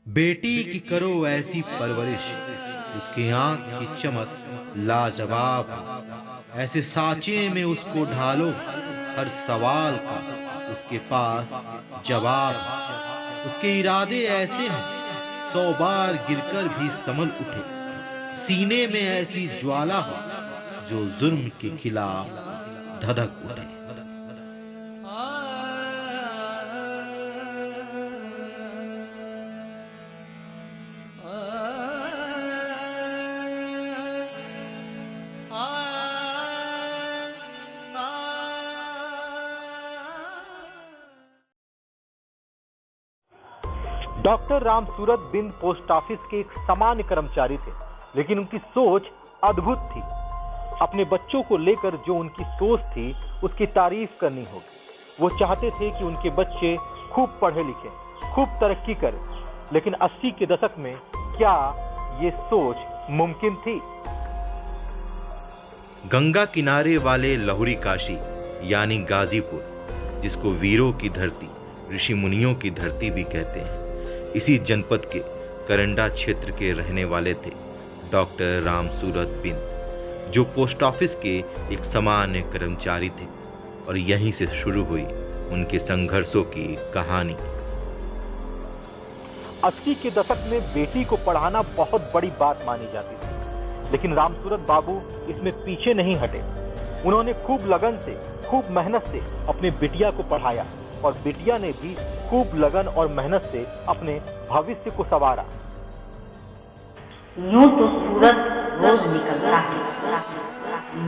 बेटी की करो ऐसी परवरिश, उसकी आंख की चमक लाजवाब हो। ऐसे साँचे में उसको ढालो, हर सवाल का उसके पास जवाब हो। उसके इरादे ऐसे हों, 100 बार गिरकर भी संभल उठे। सीने में ऐसी ज्वाला हो, जो जुर्म के खिलाफ धधक उठे। डॉक्टर रामसूरत बिंद पोस्ट ऑफिस के एक सामान्य कर्मचारी थे, लेकिन उनकी सोच अद्भुत थी। अपने बच्चों को लेकर जो उनकी सोच थी, उसकी तारीफ करनी होगी। वो चाहते थे कि उनके बच्चे खूब पढ़े लिखें, खूब तरक्की करें। लेकिन 80 के दशक में क्या ये सोच मुमकिन थी? गंगा किनारे वाले लहुरी काशी यानी गाजीपुर, जिसको वीरों की धरती, ऋषि मुनियों की धरती भी कहते हैं, इसी जनपद के करंडा क्षेत्र के रहने वाले थे डॉक्टर रामसूरत बिंद, जो पोस्ट ऑफिस के एक सामान्य कर्मचारी थे। और यहीं से शुरू हुई उनके संघर्षों की कहानी। 80 के दशक में बेटी को पढ़ाना बहुत बड़ी बात मानी जाती थी, लेकिन रामसूरत बाबू इसमें पीछे नहीं हटे। उन्होंने खूब लगन से, खूब मेहनत से अपने बिटिया को पढ़ाया, और बिटिया ने भी खूब लगन और मेहनत से अपने भविष्य को संवारा। यूं तो सूरज रोज निकलता है,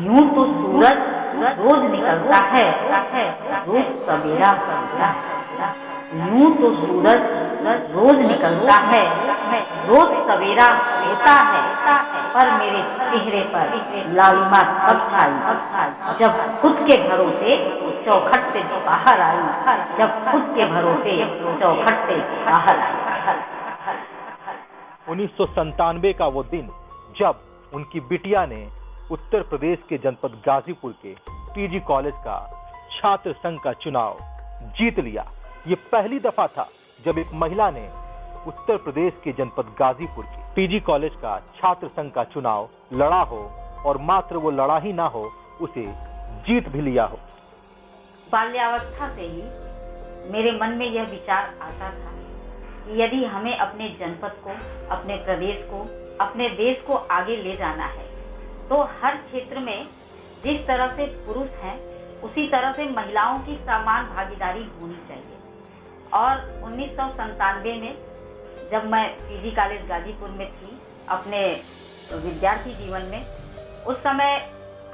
यूं तो सूरज रोज निकलता है, रोज सवेरा। यूं तो सूरज रोज निकलता है, रोज सवेरा होता है, पर मेरे चेहरे पर लालिमा तब छाई जब खुद के भरोसे चौखट से बाहर आई, जब खुद के भरोसे चौखट से बाहर आई। 1997 का वो दिन, जब उनकी बिटिया ने उत्तर प्रदेश के जनपद गाजीपुर के पीजी कॉलेज का छात्र संघ का चुनाव जीत लिया। ये पहली दफा था जब एक महिला ने उत्तर प्रदेश के जनपद गाजीपुर के पीजी कॉलेज का छात्र संघ का चुनाव लड़ा हो, और मात्र वो लड़ा ही ना हो, उसे जीत भी लिया हो। बाल्यावस्था से ही मेरे मन में यह विचार आता था कि यदि हमें अपने जनपद को, अपने प्रदेश को, अपने देश को आगे ले जाना है, तो हर क्षेत्र में जिस तरह से पुरुष हैं, उसी तरह से महिलाओं की समान भागीदारी होनी चाहिए। और 1997 में जब मैं पीजी कॉलेज गाजीपुर में थी, अपने विद्यार्थी जीवन में, उस समय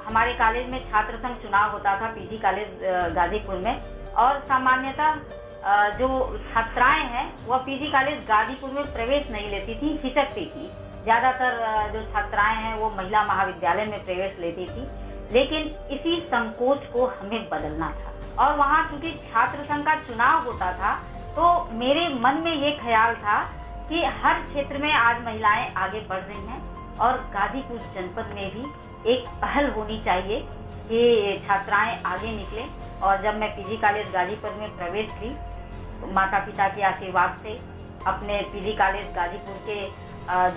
हमारे कॉलेज में छात्र संघ चुनाव होता था पीजी कॉलेज गाजीपुर में। और सामान्यतः जो छात्राएं हैं वह पीजी कॉलेज गाजीपुर में प्रवेश नहीं लेती थी, हिचकती थी। ज्यादातर जो छात्राएं हैं वो महिला महाविद्यालय में प्रवेश लेती थी। लेकिन इसी संकोच को हमें बदलना था, और वहाँ चूंकि छात्र संघ का चुनाव होता था, तो मेरे मन में ये ख्याल था कि हर क्षेत्र में आज महिलाएं आगे बढ़ रही हैं, और गाजीपुर जनपद में भी एक पहल होनी चाहिए कि छात्राएं आगे निकलें। और जब मैं पीजी कॉलेज गाजीपुर में प्रवेश की, माता पिता के आशीर्वाद से, अपने पीजी कॉलेज गाजीपुर के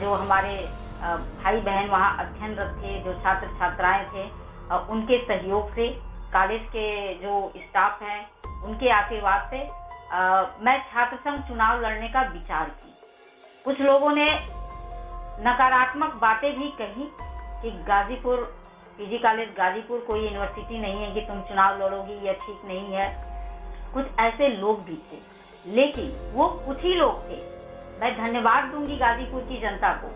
जो हमारे भाई बहन वहाँ अध्ययनरत थे, जो छात्र छात्राएं थे, उनके सहयोग से, कॉलेज के जो स्टाफ हैं उनके आशीर्वाद से मैं छात्र संघ चुनाव लड़ने का विचार की। कुछ लोगों ने नकारात्मक बातें भी कही कि गाजीपुर, पीजी कॉलेज गाजीपुर कोई यूनिवर्सिटी नहीं है कि तुम चुनाव लड़ोगी, यह ठीक नहीं है। कुछ ऐसे लोग भी थे, लेकिन वो कुछ ही लोग थे। मैं धन्यवाद दूंगी गाजीपुर की जनता को,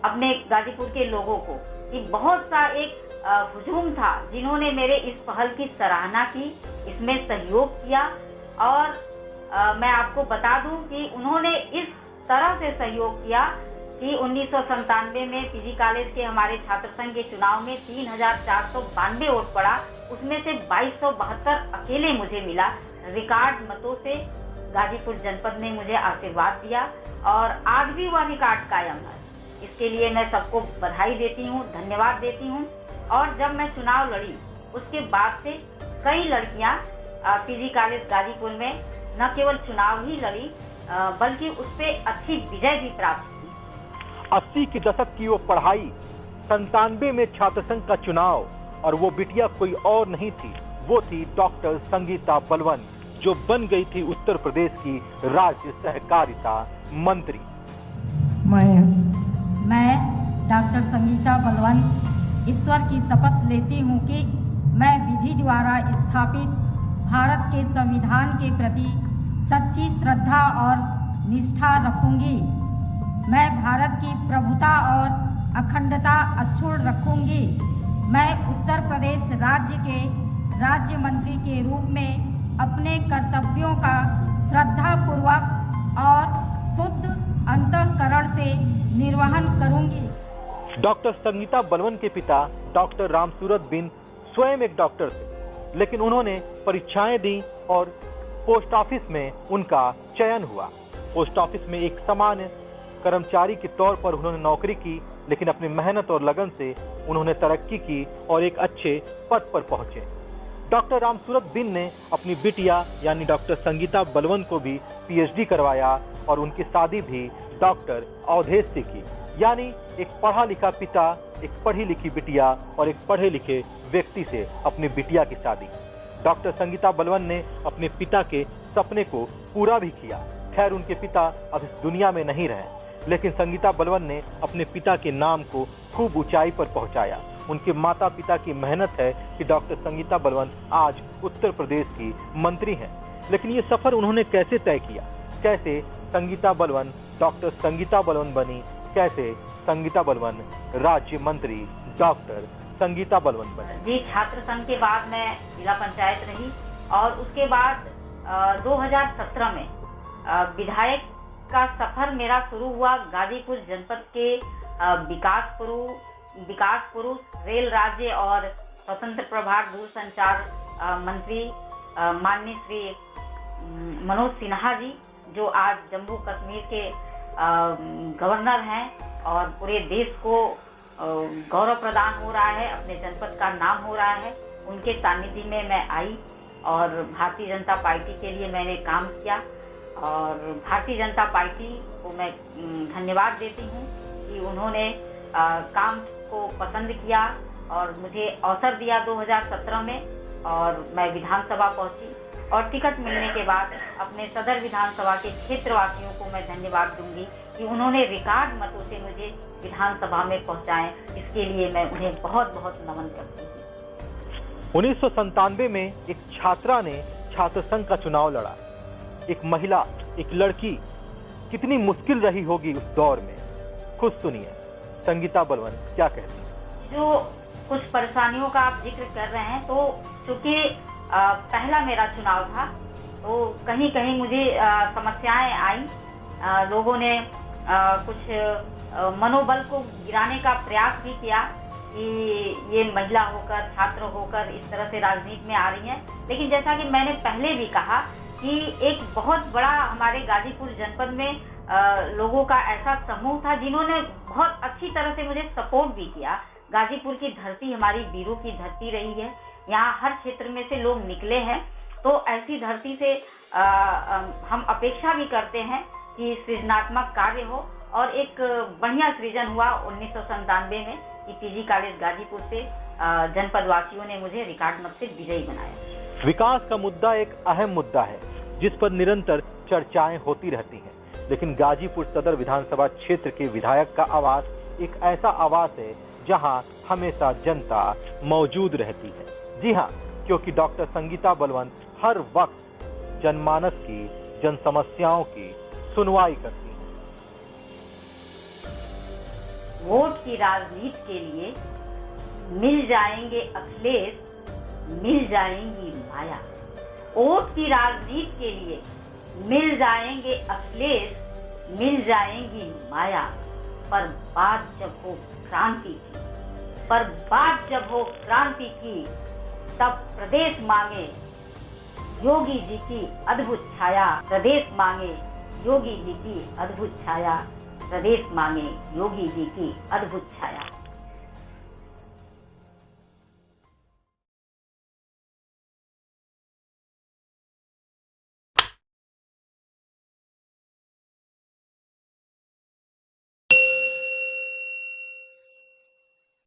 अपने गाजीपुर के लोगों को, कि बहुत सा एक हुजूम था जिन्होंने मेरे इस पहल की सराहना की, इसमें सहयोग किया। और मैं आपको बता दूं कि उन्होंने इस तरह से सहयोग किया कि 1997 में पीजी कॉलेज के हमारे छात्र संघ के चुनाव में 3492 वोट पड़ा, उसमें से 2272 अकेले मुझे मिला। रिकॉर्ड मतों से गाजीपुर जनपद ने मुझे आशीर्वाद दिया, और आज भी वह रिकॉर्ड कायम है। इसके लिए मैं सबको बधाई देती हूँ, धन्यवाद देती हूँ। और जब मैं चुनाव लड़ी, उसके बाद से कई लड़कियां पीजी कॉलेज गाजीपुर में न केवल चुनाव ही लड़ी, बल्कि उस पे अच्छी विजय भी प्राप्त की। 80 के दशक की वो पढ़ाई, 97 में छात्र संघ का चुनाव, और वो बिटिया कोई और नहीं थी, वो थी डॉक्टर संगीता बलवन, जो बन गई थी उत्तर प्रदेश की राज्य सहकारिता मंत्री। मैं डॉक्टर संगीता बलवन ईश्वर की शपथ लेती हूँ कि मैं विधि द्वारा स्थापित भारत के संविधान के प्रति सच्ची श्रद्धा और निष्ठा रखूंगी। मैं भारत की प्रभुता और अखंडता अक्षुण्ण रखूंगी। मैं उत्तर प्रदेश राज्य के राज्य मंत्री के रूप में अपने कर्तव्यों का श्रद्धापूर्वक और शुद्ध अंतःकरण से निर्वहन करूंगी। डॉक्टर संगीता बलवन के पिता डॉक्टर रामसूरत बिन स्वयं एक डॉक्टर थे, लेकिन उन्होंने परीक्षाएं दी और पोस्ट ऑफिस में उनका चयन हुआ। पोस्ट ऑफिस में एक सामान्य कर्मचारी के तौर पर उन्होंने नौकरी की, लेकिन अपनी मेहनत और लगन से उन्होंने तरक्की की और एक अच्छे पद पर पहुंचे। डॉक्टर रामसूरत बिन ने अपनी बिटिया यानी डॉक्टर संगीता बलवन को भी पीएचडी करवाया और उनकी शादी भी डॉक्टर अवधेश से की। यानी एक पढ़ा लिखा पिता, एक पढ़ी लिखी बिटिया और एक पढ़े लिखे व्यक्ति से अपनी बिटिया की शादी। डॉक्टर संगीता बलवन ने अपने पिता के सपने को पूरा भी किया। खैर, उनके पिता अब इस दुनिया में नहीं रहे, लेकिन संगीता बलवन ने अपने पिता के नाम को खूब ऊंचाई पर पहुंचाया। उनके माता पिता की मेहनत है कि डॉक्टर संगीता बलवन आज उत्तर प्रदेश की मंत्री हैं। लेकिन ये सफर उन्होंने कैसे तय किया, कैसे संगीता बलवन डॉक्टर संगीता बलवन बनी, कैसे संगीता बलवन राज्य मंत्री डॉक्टर संगीता बलवन बनी। जी, छात्र संघ के बाद मैं जिला पंचायत रही और उसके बाद 2017 में विधायक का सफर मेरा शुरू हुआ गाजीपुर जनपद के विकास पुरुष, रेल राज्य और स्वतंत्र प्रभार दूरसंचार मंत्री माननीय श्री मनोज सिन्हा जी, जो आज जम्मू कश्मीर के गवर्नर हैं और पूरे देश को गौरव प्रदान हो रहा है, अपने जनपद का नाम हो रहा है। उनके सानिध्य में मैं आई और भारतीय जनता पार्टी के लिए मैंने काम किया और भारतीय जनता पार्टी को मैं धन्यवाद देती हूँ कि उन्होंने काम को पसंद किया और मुझे अवसर दिया 2017 में और मैं विधानसभा पहुंची और टिकट मिलने के बाद अपने सदर विधानसभा के क्षेत्रवासियों को मैं धन्यवाद दूंगी कि उन्होंने रिकॉर्ड मतों से मुझे विधानसभा में पहुंचाएं। इसके लिए मैं उन्हें बहुत बहुत नमन करती हूँ। 1997 में एक छात्रा ने छात्र संघ का चुनाव लड़ा। एक महिला, एक लड़की, कितनी मुश्किल रही होगी उस दौर में। खुद सुनिए संगीता बलवन क्या कहती हैं। जो कुछ परेशानियों का आप जिक्र कर रहे हैं, तो चूंकि पहला मेरा चुनाव था तो कहीं कहीं मुझे समस्याएं आई। लोगों ने कुछ मनोबल को गिराने का प्रयास भी किया कि ये महिला होकर, छात्र होकर इस तरह से राजनीति में आ रही हैं। लेकिन जैसा कि मैंने पहले भी कहा कि एक बहुत बड़ा हमारे गाजीपुर जनपद में लोगों का ऐसा समूह था जिन्होंने बहुत अच्छी तरह से मुझे सपोर्ट भी किया। गाजीपुर की धरती हमारी वीरों की धरती रही है, यहाँ हर क्षेत्र में से लोग निकले हैं, तो ऐसी धरती से हम अपेक्षा भी करते हैं कि सृजनात्मक कार्य हो और एक बढ़िया सृजन हुआ 1997 में कि पीजी कॉलेज गाजीपुर से जनपद वासियों ने मुझे रिकॉर्ड मत से विजयी बनाया। विकास का मुद्दा एक अहम मुद्दा है जिस पर निरंतर चर्चाएं होती रहती हैं, लेकिन गाजीपुर सदर विधानसभा क्षेत्र के विधायक का आवास एक ऐसा आवास है जहां हमेशा जनता मौजूद रहती है। जी हाँ, क्योंकि डॉक्टर संगीता बलवन हर वक्त जनमानस की, जन समस्याओं की सुनवाई करती हैं। वोट की राजनीति के लिए मिल जाएंगे अखिलेश, मिल जाएंगी माया। वोट की राजनीति के लिए मिल जाएंगे अखिलेश, मिल जाएंगी माया। पर बात जब हो क्रांति की, पर बात जब हो क्रांति की, तब प्रदेश मांगे योगी जी की अद्भुत छाया। प्रदेश मांगे योगी जी की अद्भुत छाया। प्रदेश मांगे योगी जी की अद्भुत छाया।